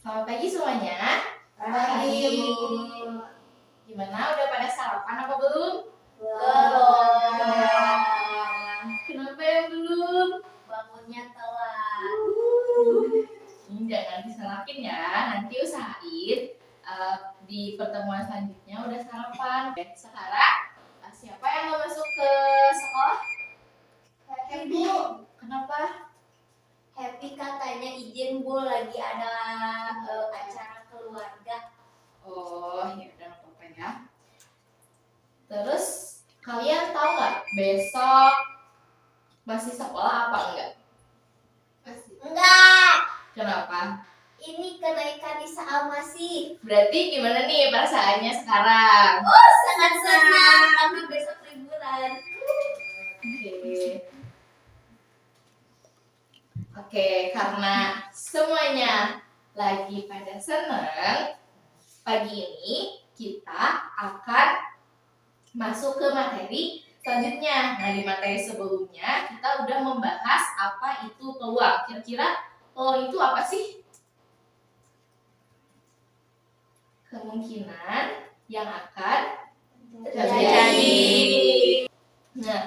Selamat pagi semuanya. Pagi, Bu. Gimana? Udah pada sarapan apa belum? Belum. Kenapa yang belum? Bangunnya telat. Ini jangan disalahin ya. Nanti usahain di pertemuan selanjutnya udah sarapan. Sekarang siapa yang mau masuk ke sekolah? Happy. Kenapa? Happy katanya izin, Bu, lagi ada acara keluarga. Oh, ya udah nggak apa-apa ya. Terus kalian tahu nggak besok masih sekolah apa enggak? Enggak. Kenapa? Ini kenaikan Isa masih. Berarti gimana nih perasaannya sekarang? Sangat senang karena besok liburan. Oke, karena semuanya lagi pada seneng, pagi ini kita akan masuk ke materi selanjutnya. Nah, di materi sebelumnya kita udah membahas apa itu peluang. Kira-kira peluang itu apa sih? Kemungkinan yang akan terjadi. Nah,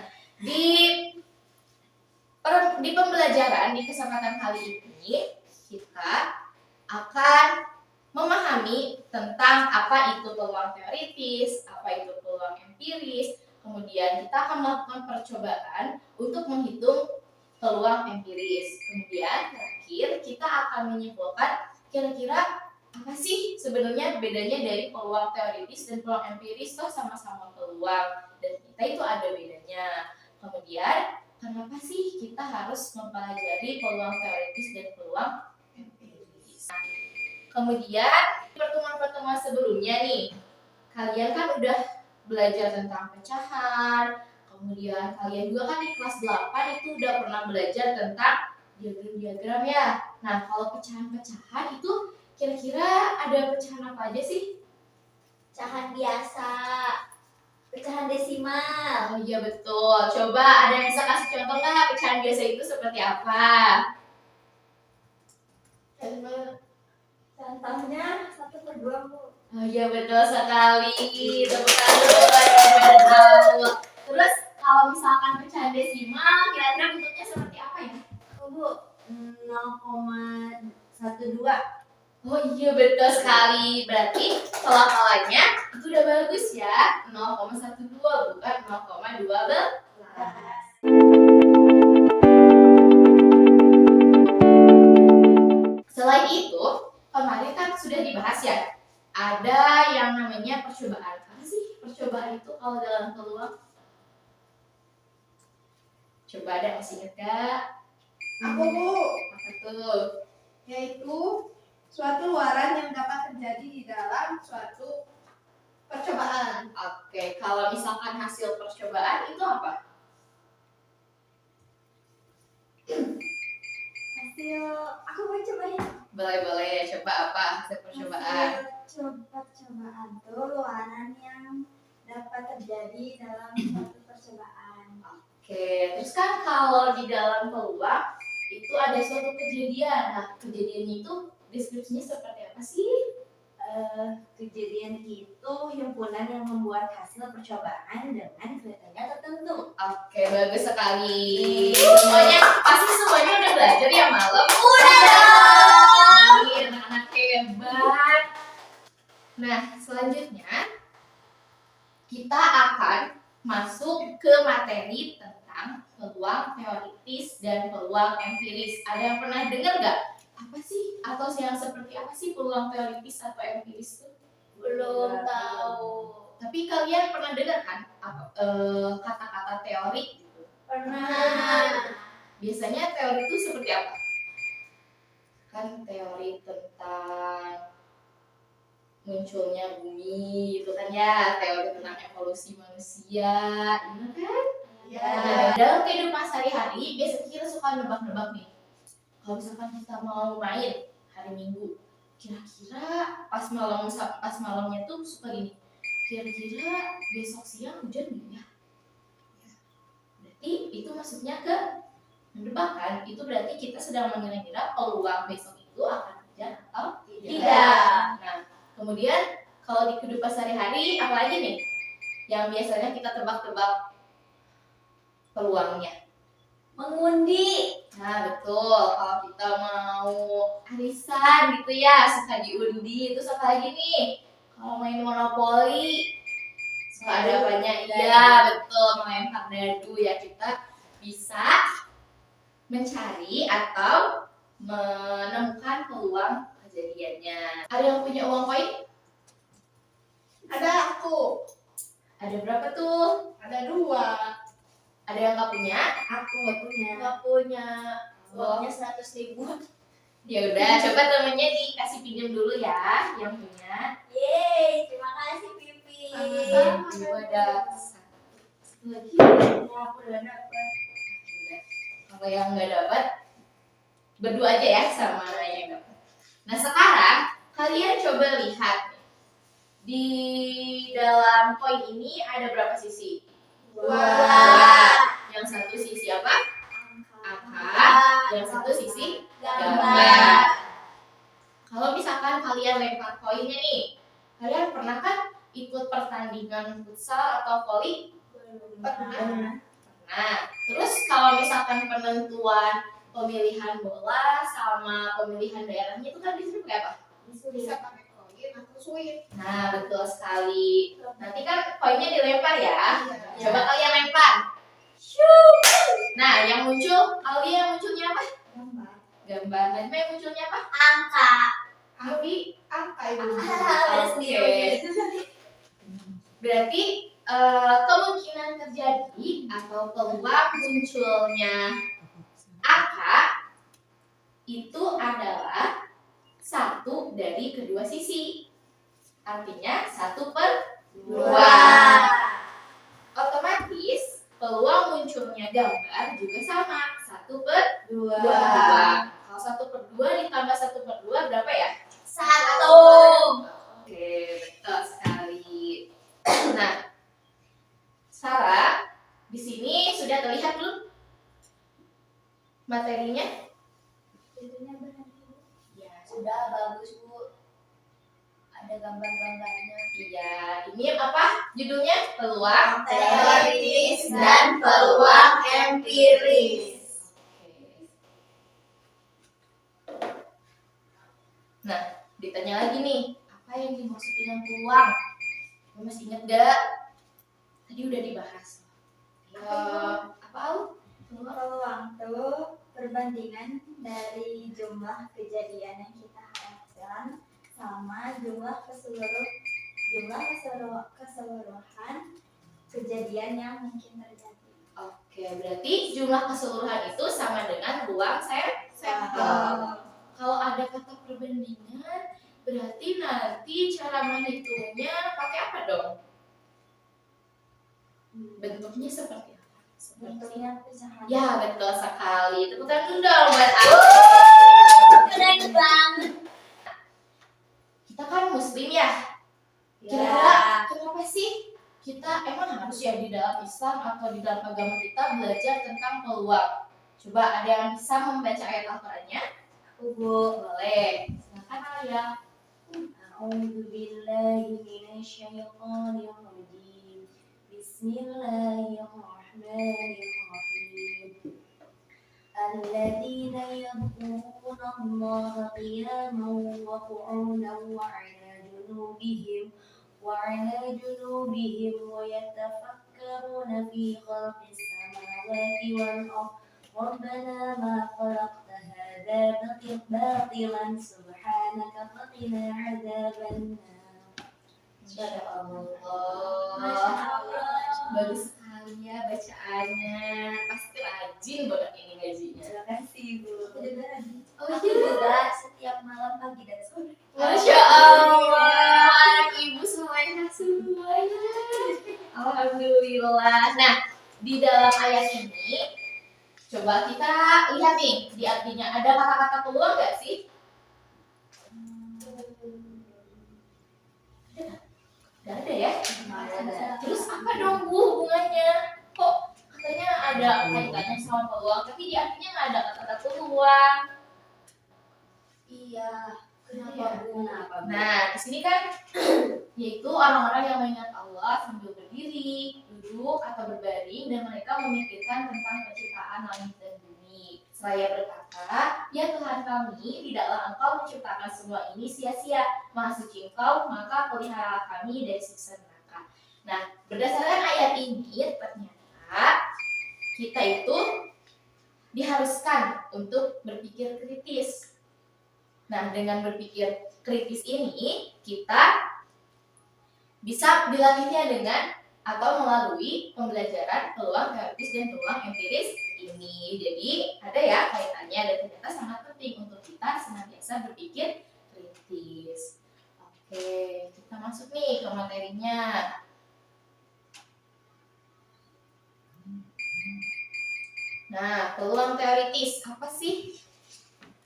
di pembelajaran di kesempatan kali ini kita akan memahami tentang apa itu peluang teoritis, apa itu peluang empiris. Kemudian kita akan melakukan percobaan untuk menghitung peluang empiris. Kemudian terakhir kita akan menyimpulkan kira-kira apa sih sebenarnya bedanya dari peluang teoritis dan peluang empiris. Toh sama-sama peluang dan kita itu ada bedanya. Kemudian kenapa sih kita harus mempelajari peluang teoritis dan peluang empiris? Kemudian di pertemuan-pertemuan sebelumnya nih, kalian kan udah belajar tentang pecahan. Kemudian kalian juga kan di kelas 8 itu udah pernah belajar tentang diagram-diagram ya. Nah, kalau pecahan-pecahan itu kira-kira ada pecahan apa aja sih? Pecahan biasa, pecahan desimal. Oh iya betul. Coba ada yang bisa kasih contoh nggak pecahan biasa itu seperti apa? Contohnya 1/2, Bu. Oh iya betul sekali. Tepuk tangan dulu yang pada tahu. Terus kalau misalkan pecahan desimal, kira-kira bentuknya seperti apa ya? Bu, 0,12. Oh iya betul sekali. Berarti pelafalannya itu udah bagus ya. 0,12 bukan 0,12. Selain itu, kemarin kan sudah dibahas ya. Ada yang namanya percobaan. Apa sih percobaan itu kalau dalam peluang? Coba ada masih ingat gak? Aku, Bu, Apa tuh? yaitu suatu luaran yang dapat terjadi di dalam suatu percobaan. Oke, kalau misalkan hasil percobaan itu apa? Aku mau cobain. Boleh, coba apa hasil percobaan? Percobaan itu luaran yang dapat terjadi dalam suatu percobaan. Oke, terus kan kalau di dalam peluang itu ada suatu kejadian. Nah, kejadiannya itu deskripsinya seperti apa sih? Kejadian itu himpunan yang membuat hasil percobaan dengan kriteria tertentu. Oke, bagus sekali. Semuanya udah belajar ya malam? Udah. Anak-anak hebat. Nah, selanjutnya kita akan masuk ke materi tentang peluang teoritis dan peluang empiris. Ada yang pernah dengar nggak? Apa sih? Atau yang seperti apa sih peluang teoritis atau empiris itu? Belum tahu. Tapi kalian pernah dengar kan kata-kata teori gitu? Pernah. Biasanya teori itu seperti apa? Kan teori tentang munculnya bumi gitu kan ya, teori tentang evolusi manusia, iya kan? Ya. Dalam kehidupan sehari-hari biasanya kita suka nebak-nebak nih. Kalau misalkan kita mau main hari Minggu, kira-kira pas malamnya tuh suka gini. Kira-kira besok siang hujan nggak ya? Berarti itu maksudnya ke menebak kan? Itu berarti kita sedang mengira-ngira peluang besok itu akan hujan atau tidak. Tidak. Nah, kemudian kalau di kehidupan sehari-hari, apalagi nih yang biasanya kita tebak-tebak peluangnya? Mengundi. Nah, betul. Kalau kita mau arisan gitu ya, suka diundi. Terus apa lagi nih? Kalau main monopoli, suka ada banyak. Iya, betul. Melempar dadu ya, kita bisa mencari atau menemukan peluang kejadiannya. Ada yang punya uang koin? Ada aku. Ada berapa tuh? Ada 2. Ada yang nggak punya? Aku punya. Nggak punya. Uangnya 100.000. Ya udah, coba temennya dikasih pinjam dulu ya, yang punya. Yeay, terima kasih Pipi. Sama-sama. Ibu ada satu lagi. Aku udah dapet. Kalau yang nggak dapat, berdua aja ya sama yang dapat. Nah sekarang kalian coba lihat nih. Di dalam koin ini ada berapa sisi? 2. Yang satu sisi apa? Angka. Yang satu sisi Gambar. Kalau misalkan kalian lempar koinnya nih, kalian pernah kan ikut pertandingan futsal atau voli? Pernah. Nah, terus kalau misalkan penentuan pemilihan bola sama pemilihan daerahnya itu kan bisa pakai apa? Bisa pakai koin atau suit. Nah, betul sekali. Nanti kan koinnya dilempar ya. Iya. Coba kalian lempar. Shoo! Nah, yang muncul, Aulia yang munculnya apa? Gambar. Najma yang munculnya apa? Angka. Abi. Angka Ibu. Ada sendiri. Berarti kemungkinan terjadi atau peluang munculnya angka itu adalah 1 dari kedua sisi. Artinya 1/2. Otomatis peluang munculnya gambar juga sama, 1/2. Kalau 1/2 ditambah 1/2 berapa ya? 1. Oke, betul sekali. Nah, Sarah, di sini sudah terlihat belum materinya? Ya, Sudah bagus Bu. Ada gambar-gambarnya. Iya, ini apa judulnya? Peluang Teoritis dan peluang empiris. Nah, ditanya lagi nih, apa yang dimaksud dengan peluang? Kamu masih ingat gak? Tadi udah dibahas. Apa Au? Peluang itu perbandingan dari jumlah kejadian yang kita harapkan sama jumlah keseluruhan kejadian yang mungkin terjadi. Oke, berarti jumlah keseluruhan itu sama dengan ruang sampel. Kalau ada kata perbandingan, berarti nanti cara menghitungnya pakai apa dong? Bentuknya seperti apa? Bentuknya pecahan. Ya, betul sekali. Tepuk tangan dulu dong buat aku. Keren banget. Kita kan muslim ya. Kira-kira Ya. kenapa sih kita emang harus ya di dalam Islam atau di dalam agama kita belajar tentang peluang? Coba ada yang bisa membaca ayat Al-Qur'annya? Bu. Boleh. Silakan Alia. A'udzu billahi minasyaitonir rajim. Bismillahirrahmanirrahim. Alladzina yadhkuruna Allaha qiyaman wa qu'udan wa 'ala junubihim wa yatafakkaruna fi khalqis samawati wal ardh. Rabbana ma khalaqta hadza batilan subhanaka faqina 'adzaban nar. Masya Masya Allah. Allah. Bagus sekali ya bacaannya. Pasti rajin banget ini ngajinya. Terima kasih Bu. Oh Aku juga setiap malam pagi dan sore. Masya Allah. Anak ibu semuanya semuanya. Alhamdulillah. Nah, di dalam ayat ini coba kita lihat nih di artinya ada kata-kata peluang nggak sih? Gak ada ya? Terus apa dong Bu hubungannya? Kok katanya ada kaitannya sama peluang, tapi di artinya nggak ada kata-kata peluang. Iya, Kenapa Nah, di sini kan yaitu orang-orang yang mengingat Allah sambil berdiri, duduk atau berbaring dan mereka memikirkan tentang penciptaan langit dan bumi. Seraya berkata, "Ya Tuhan kami, tidaklah Engkau menciptakan semua ini sia-sia. Maha suci Engkau, maka pelihara kami dari siksa neraka." Nah, berdasarkan ayat ini ternyata kita itu diharuskan untuk berpikir kritis. Nah, dengan berpikir kritis ini kita bisa dilatihnya dengan atau melalui pembelajaran peluang teoritis dan peluang empiris ini. Jadi ada ya kaitannya dan ternyata sangat penting untuk kita senantiasa berpikir kritis. Oke, kita masuk nih ke materinya. Nah, peluang teoritis apa sih?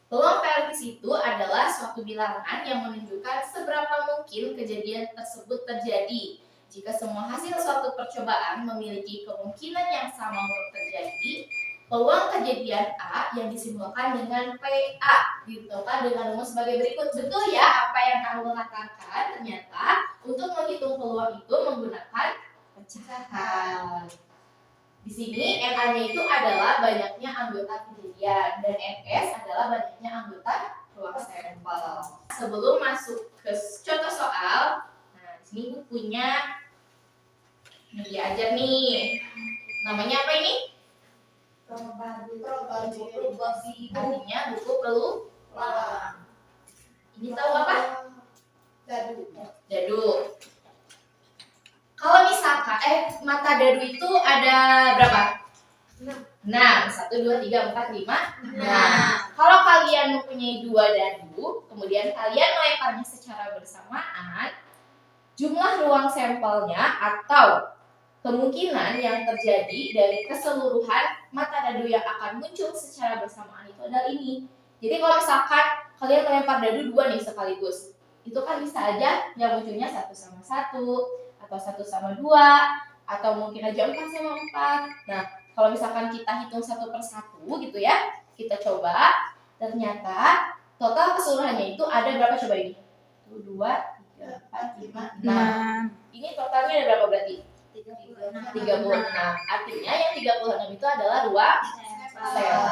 Peluang teoritis itu adalah suatu bilangan yang menunjukkan seberapa mungkin kejadian tersebut terjadi. Jika semua hasil suatu percobaan memiliki kemungkinan yang sama untuk terjadi, peluang kejadian A yang disimbolkan dengan PA ditentukan dengan rumus sebagai berikut. Betul ya apa yang kamu katakan? Ternyata untuk menghitung peluang itu menggunakan pecahan. Di sini NA-nya itu adalah banyaknya anggota kejadian dan NS adalah banyaknya anggota ruang sampel. Sebelum masuk ke contoh soal, nah di sini bukunya ini diajar nih. Namanya apa ini? Artinya buku peluang. Ini tahu apa? Dadu. Kalau misalkan mata dadu itu ada berapa? 6. 1, 2, 3, 4, 5. Nah, kalau kalian mempunyai 2 dadu, kemudian kalian melemparnya secara bersamaan, jumlah ruang sampelnya atau kemungkinan yang terjadi dari keseluruhan mata dadu yang akan muncul secara bersamaan itu adalah ini. Jadi kalau misalkan kalian melempar dadu 2 nih sekaligus, itu kan bisa aja yang munculnya 1 sama 1 atau 1 sama 2 atau mungkin aja 4 sama 4. Nah, kalau misalkan kita hitung satu per satu gitu ya, kita coba, ternyata total keseluruhannya itu ada berapa coba ini? 1, 2, 3, 4, 5, 6. Ini totalnya ada berapa berarti? 36. Artinya yang 36 itu adalah ruang sampel.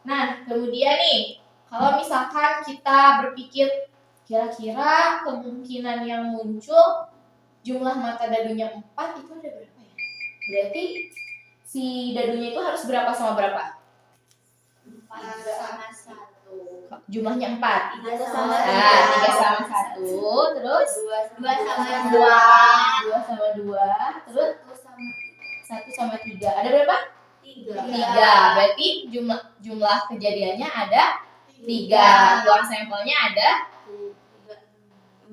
Nah, kemudian nih, kalau misalkan kita berpikir kira-kira kemungkinan yang muncul jumlah mata dadunya 4 itu ada berapa ya? Berarti si dadunya itu harus berapa sama berapa? 4 sama 1. Jumlahnya 4. 3 sama 3 sama 1. Terus 2 sama 2 sama 2. Terus 1 1 sama sama 3. 3. Ada berapa? 3. Berarti jumlah kejadiannya ada 3. Ruang sampelnya ada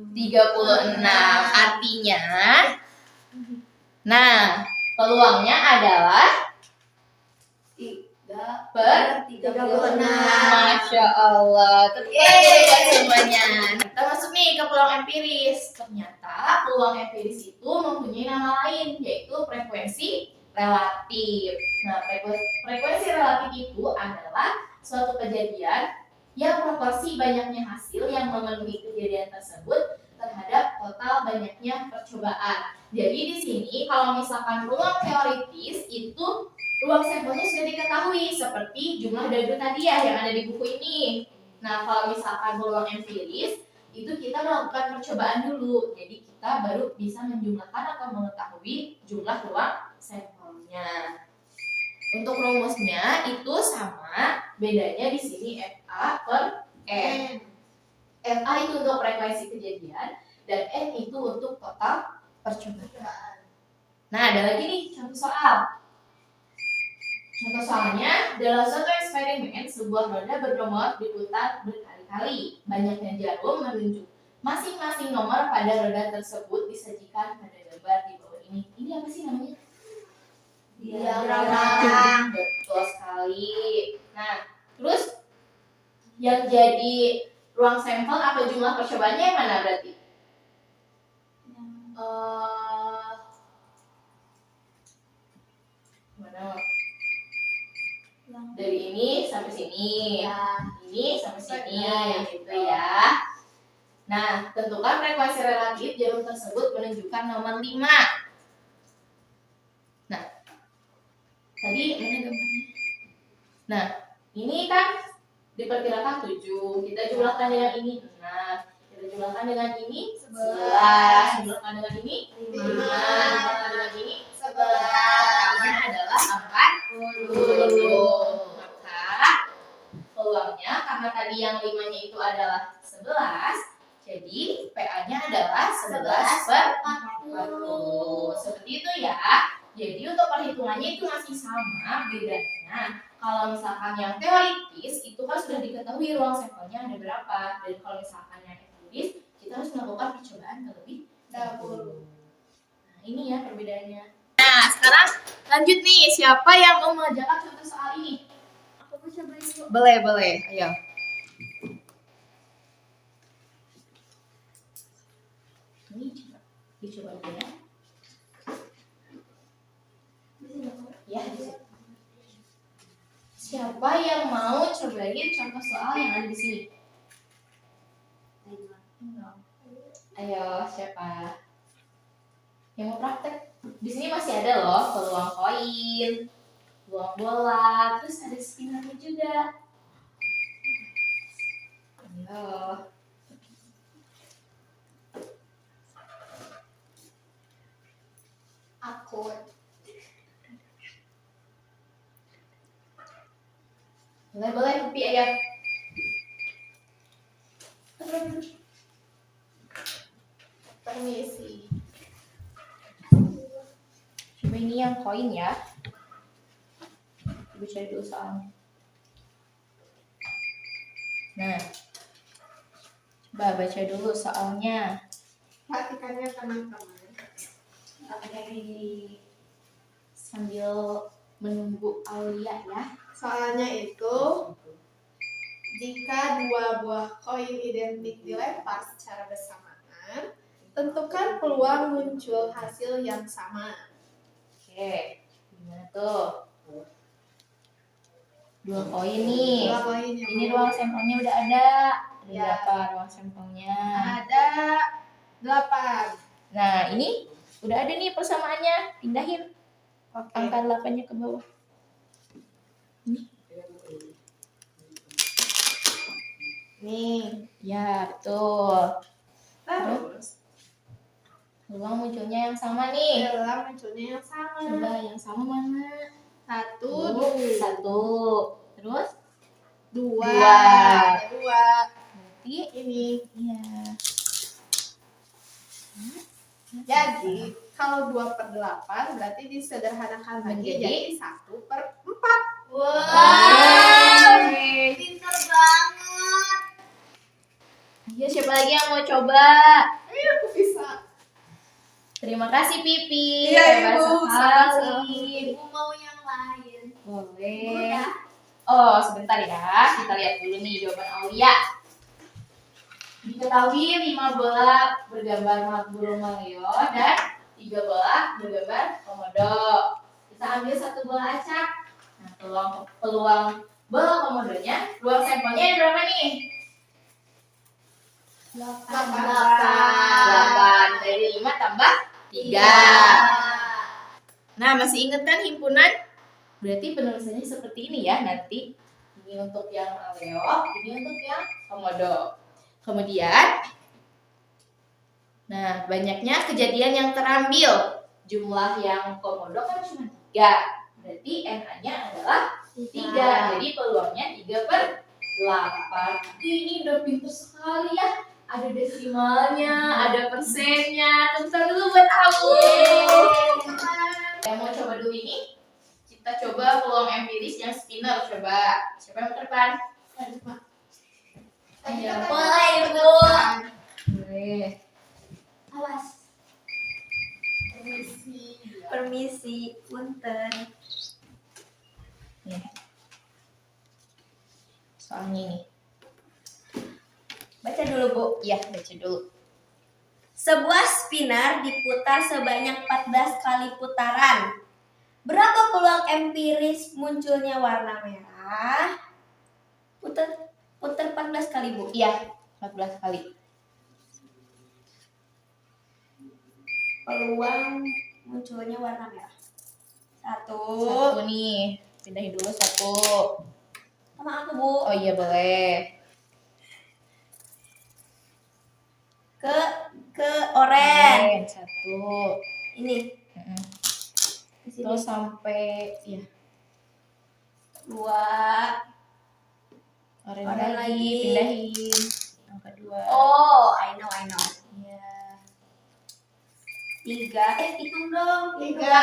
36. Artinya nah, peluangnya adalah 3 per 36. Masya Allah. Terima semuanya. Kita masuk nih ke peluang empiris. Ternyata peluang empiris itu mempunyai nama lain, yaitu frekuensi relatif. Nah, frekuensi relatif itu adalah suatu kejadian yang proporsi banyaknya hasil yang memenuhi kejadian tersebut terhadap total banyaknya percobaan. Jadi di sini kalau misalkan ruang teoritis itu ruang sampelnya sudah diketahui seperti jumlah dadu tadi ya yang ada di buku ini. Nah, kalau misalkan ruang empiris itu kita melakukan percobaan dulu. Jadi kita baru bisa menjumlahkan atau mengetahui jumlah ruang sampelnya. Untuk rumusnya itu sama, bedanya di sini FA per N. FA itu untuk frekuensi kejadian dan N itu untuk total percobaan. Nah, ada lagi nih contoh soal. Contoh soalnya, dalam suatu eksperimen, sebuah roda bernomor diputar berkali-kali. Banyaknya jarum menunjuk masing-masing nomor pada roda tersebut disajikan pada gambar di bawah ini. Ini apa sih namanya? Diagram. Betul sekali. Nah, terus yang jadi ruang sampel atau jumlah percobaannya yang mana berarti? Mana? Dari ini sampai sini. Ya. Ini sampai sini, Ya. gitu ya. Nah, tentukan frekuensi relatif jarum tersebut menunjukkan nomor 5. Nah, tadi mana gambarnya? Nah, ini kan diperkirakan 7. Kita jumlahkan dengan ini 6. Kita jumlahkan dengan ini 11. Jumlahkan dengan ini 5. Jumlahkan dengan ini 11. Ini adalah 40. Maka peluangnya karena tadi yang 5-nya itu adalah 11, jadi PA-nya adalah 11/40. Seperti itu ya. Jadi untuk perhitungannya itu masih sama, bedanya kalau misalkan yang teoritis itu kan sudah diketahui ruang sampelnya ada berapa, dan kalau misalkan yang empiris kita harus melakukan percobaan terlebih dahulu. Nah, ini ya perbedaannya. Nah, sekarang lanjut nih, siapa yang mau mengerjakan contoh soal ini? Aku mau cobain dulu. Boleh, ayo. Ini dicoba dulu ya. Ya, siapa yang mau cobain contoh soal yang ada di sini? Ayo, siapa? Yang mau praktek? Di sini masih ada loh peluang koin, peluang bola, terus ada spinnernya juga. Ayo. Aku. Boleh, Pupi, ayo. Permisi. Coba ini yang koin ya. Coba cari dulu soalnya. Nah, coba baca dulu soalnya. Perhatikannya teman-teman. Oke, sambil menunggu Aulia ya. Soalnya itu, jika dua buah koin identik dilempar secara bersamaan, tentukan peluang muncul hasil yang sama. Oke, gimana tuh? Dua koin nih. Dua koin yang Ini ruang sampelnya udah ada. Ada Ya. berapa ruang sampelnya? ada 8. Nah, ini udah ada nih persamaannya. Pindahin Oke. angka 8-nya ke bawah. Nih. Ya, betul. Terus, Peluang munculnya yang sama nih. dalam munculnya yang sama. Coba yang sama mana? 1, Satu. Terus? 2. Dua. Berarti Ini. iya. Jadi, kalau 2/8 berarti disederhanakan lagi Menjadi? jadi 1/4. Wow. Pinter banget. Ayo, siapa lagi yang mau coba? Ayo aku bisa. Terima kasih Pipi. Iya, Hebat Ibu. sekali. Aku mau yang lain. Boleh. Udah. Oh, sebentar ya. Kita lihat dulu nih jawaban Aulia. Diketahui 5 bola bergambar burung maleo dan 3 bola bergambar komodo. Kita ambil 1 bola acak. Nah, peluang bola komodonya, ruang sampelnya ada berapa nih? 8. Dari 5 tambah 3. Nah, masih ingat kan himpunan? Berarti penulisannya seperti ini ya nanti. Ini untuk yang maleo, ini untuk yang komodo. Kemudian, nah banyaknya kejadian yang terambil. Jumlah yang komodo kan cuma 3. Berarti NA-nya adalah 3. Jadi peluangnya 3/8. Ini udah pintar sekali ya. Ada desimalnya, ada persennya. Tepuk tangan dulu buat aku. Yang mau coba dulu ini? Kita coba peluang empiris yang spinner. Coba. Siapa yang mau ke depan? Ayo. Boleh, Ibu. Boleh. Awas. Permisi, punten. Nih. Soalnya ini. Baca dulu, Bu. Iya, baca dulu. Sebuah spinner diputar sebanyak 14 kali putaran. Berapa peluang empiris munculnya warna merah? putar 14 kali, Bu. Iya, 14 kali. Peluang munculnya warna merah. Satu. Satu nih, pindahin dulu satu. Sama aku, Bu. Oh iya boleh. Ke orange. Satu. Ini. Mm-mm. Di sini. Terus sampai ya Dua. orange Orange lagi, lagi. pindahin. Yang kedua. Oh, I know. Iya. 3. Hitung dong. Tiga.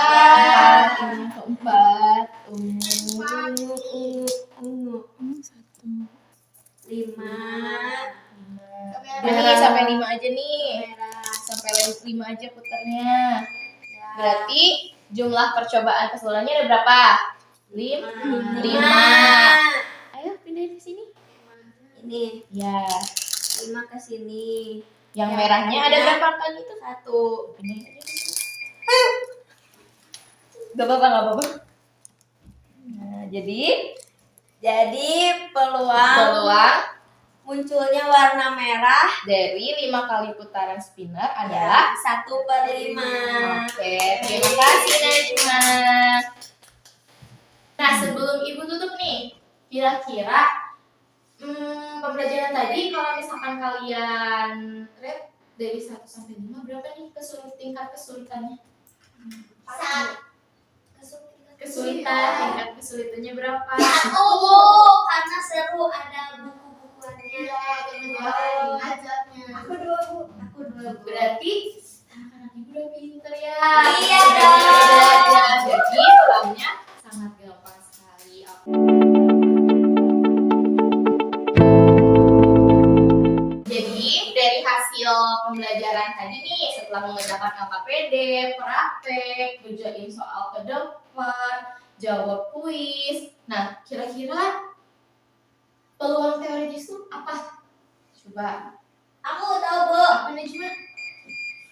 Yang keempat. Satu. 5. 5. Merah. Nih sampai 5 aja nih. Merah. Sampai 5 aja putarnya. Ya. Berarti jumlah percobaan keseluruhannya ada berapa? 5. 5. Ayo pindahin ke sini. Ini Ya. 5 ke sini. Yang Yang merahnya ada merahnya berapa kali itu? 1. Pindahin aja. Gak apa-apa. Nah, jadi peluang munculnya warna merah dari 5 kali putaran spinner adalah 1/5. Oke, terima kasih Najma. Nah, sebelum Ibu tutup nih, kira-kira pembelajaran tadi kalau misalkan kalian rate dari 1 sampai 5 berapa nih tingkat kesulitannya? Tingkat kesulitannya berapa? Karena seru ada buku-bukuannya. Aku 2, Bu. Berarti anak-anak Ibu udah pinter ya. Iya Udah dong. belajar. Jadi pulangnya sangat gampang sekali. Jadi dari hasil pembelajaran tadi nih, setelah mengerjakan LKPD, praktek, kerjain soal ke depan, jawab kuis. Nah, kira-kira peluang teoritis itu apa? Coba. Aku tahu, Bu. Apa Najma?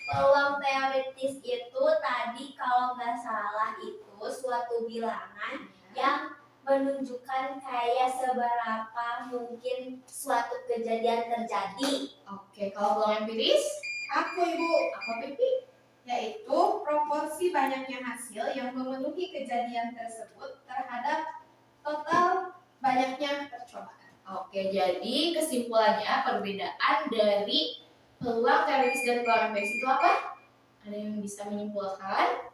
Peluang teoritis itu tadi kalau nggak salah itu suatu bilangan yang menunjukkan kayak seberapa mungkin suatu kejadian terjadi. Oke, kalau peluang empiris? Aku, Ibu. Apa Pipi? Yaitu proporsi banyaknya hasil yang memenuhi kejadian tersebut terhadap total banyaknya percobaan. Oke, jadi kesimpulannya perbedaan dari peluang teoritis dan peluang empiris itu apa? Ada yang bisa menyimpulkan?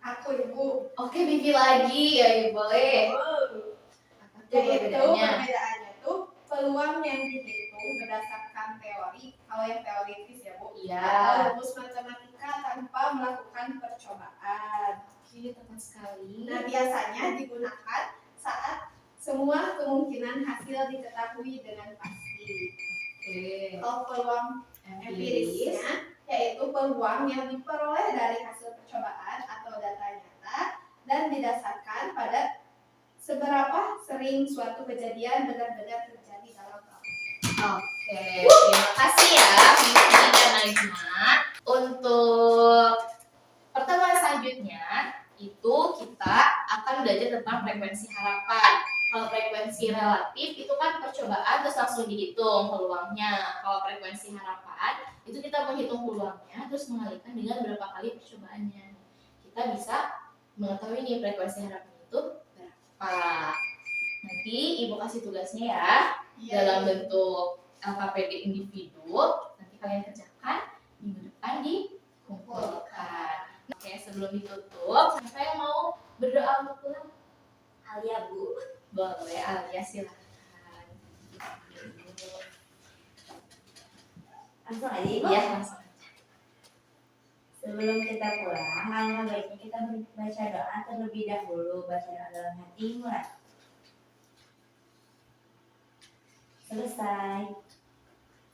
Aku, Ibu. Oke, Pipi lagi. Ya, boleh. Apa tuh Yaitu perbedaannya? perbedaannya tuh peluang yang dihitung berdasarkan teori. Kalau yang teoritis ya, Bu. Iya. Atau rumus matematika tanpa melakukan percobaan. Oke, tepat sekali. Nah, biasanya digunakan saat semua kemungkinan hasil diketahui dengan pasti. Oke. Kalau peluang empirisnya yaitu peluang yang diperoleh dari hasil percobaan atau data nyata dan didasarkan pada seberapa sering suatu kejadian benar-benar terjadi dalam praktek. Oke, terima kasih ya Vivi dan Najma. Untuk pertemuan selanjutnya itu kita akan belajar tentang frekuensi harapan. Kalau frekuensi relatif itu kan percobaan terus langsung dihitung peluangnya. Kalau frekuensi harapan itu kita menghitung peluangnya terus mengalihkan dengan berapa kali percobaannya. Kita bisa mengetahui nih frekuensi harapan itu berapa. Nanti Ibu kasih tugasnya ya. Dalam bentuk LKPD individu, nanti kalian kerjakan, minggu depan dikumpulkan. Oke, sebelum ditutup, siapa yang mau berdoa untuk pulang? Alia, Bu. Boleh, Alia silakan. Langsung aja, Ibu. Iya, langsung. Sebelum kita pulang, alangkah baiknya kita baca doa terlebih dahulu. Baca doa dalam hati mulai. Selesai.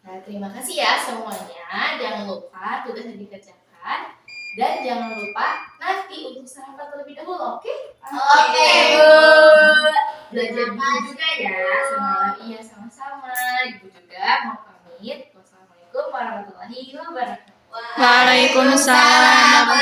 Nah, terima kasih ya semuanya. Jangan lupa tugasnya dikerjakan. Dan jangan lupa nanti untuk sarapan terlebih dahulu, oke? Oke, Bu. Belajar dulu juga ya. Iya, sama-sama. Ibu juga mau pamit. Wassalamualaikum warahmatullahi wabarakatuh. Waalaikumsalam